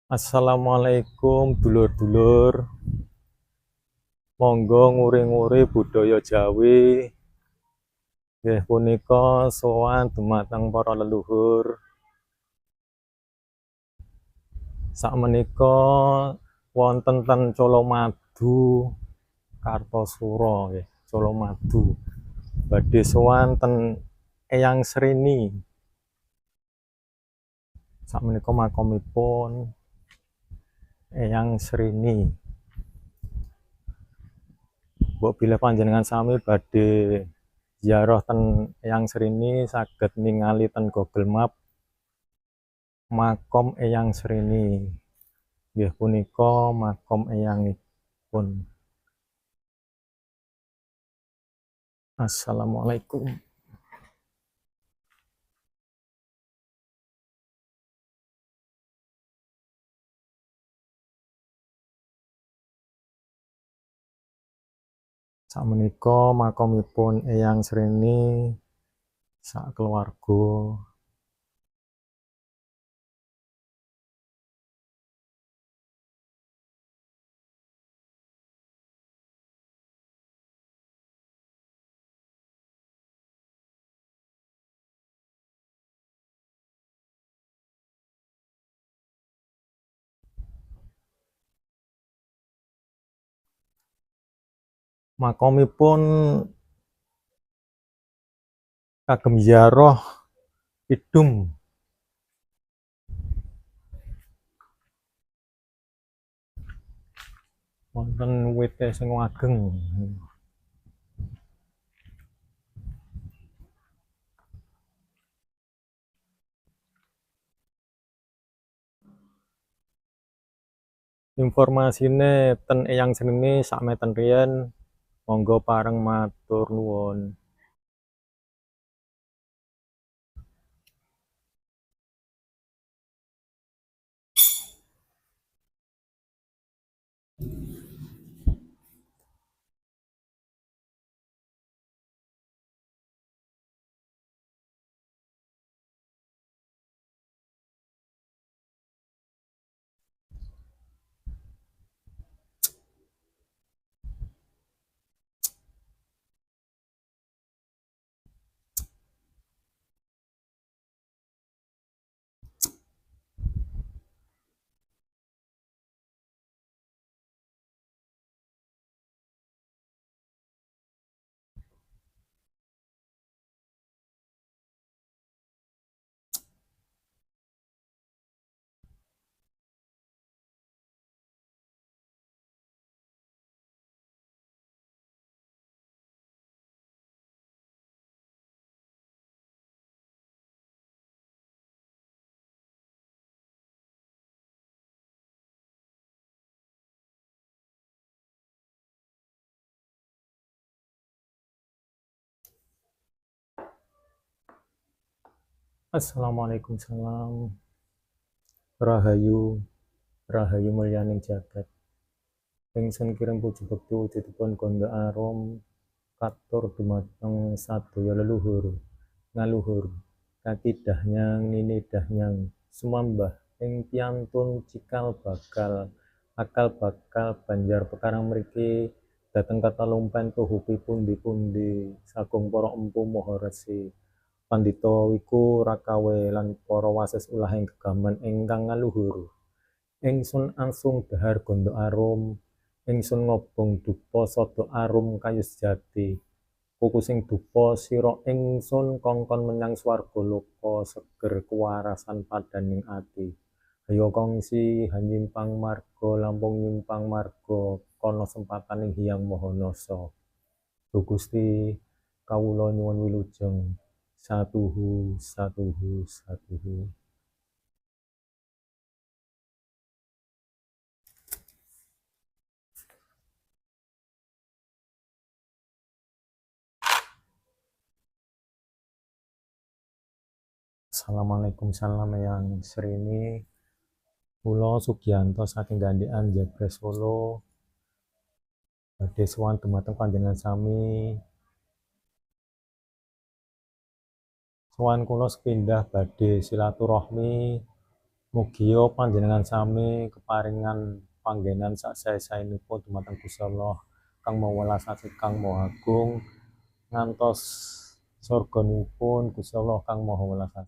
Assalamualaikum dulur-dulur, monggo nguri-nguri budaya Jawi, nggih punika sowan dumateng para leluhur. Sakmenika wonten ten Colomadu, Kartosuro nggih, Colomadu. Badhe sowan ten Eyang Srini. Sakmenika makomipun Eyang Srini. Mbok bilih panjenengan sami badhe ziarah ten Eyang Srini saged ningali ten Google Map Makom Eyang Srini. Nggih punika makom eyangipun. Assalamualaikum. Sakmenika makomipun Eyang Srini sak keluarga. Makomipun kagem ziarah idum wonten wite sing ageng. Informasine ten Eyang Srini sakmeten riyen, monggo pareng matur nuwun. Assalamualaikum salam. Rahayu, rahayu mulyaning jagat. Ingsun kirang puji bekti wujudipun Gondo Arum katur dumateng sadaya leluhur ngaluhur kaki dahyang nini dahyang sumambah ing piantun cikal bakal akal bakal banjar pekarang mriki dhateng katalumpen tuhupi pundi-pundi sagung para empu maha resi pandhita wiku rakawe lan para wasis ulahing gegaman ingkang ngaluhur. Ingsun angsung dhahar Gondo Arum, ingsun ngobong dupa sada arum kayu sejati. Kukusing dupa sira ingsun kongkon menyang swarga loka seger kewarasan padaning ati. Hayo kongsi hanyimpang marga lampung nyimpang marga kana sempataning Hyang Maha Nasa. Duh Gusti kawula nyuwun wilujeng. Satuhu satuhu satuhu. Assalamualaikum salam Eyang Srini. Kula Sugiyanto saking Gandekan Jebres Solo. Badhe sowan dumateng panjenengan sami. Sowan kula sepindah badhe silaturahmi Mugia panjenengan sami keparingan panggenan sasae-saenipun dumateng Gusti Allah kang Maha Welas Asih kang Maha Agung ngantos surganipun Gusti Allah kang Maha Welas Asih.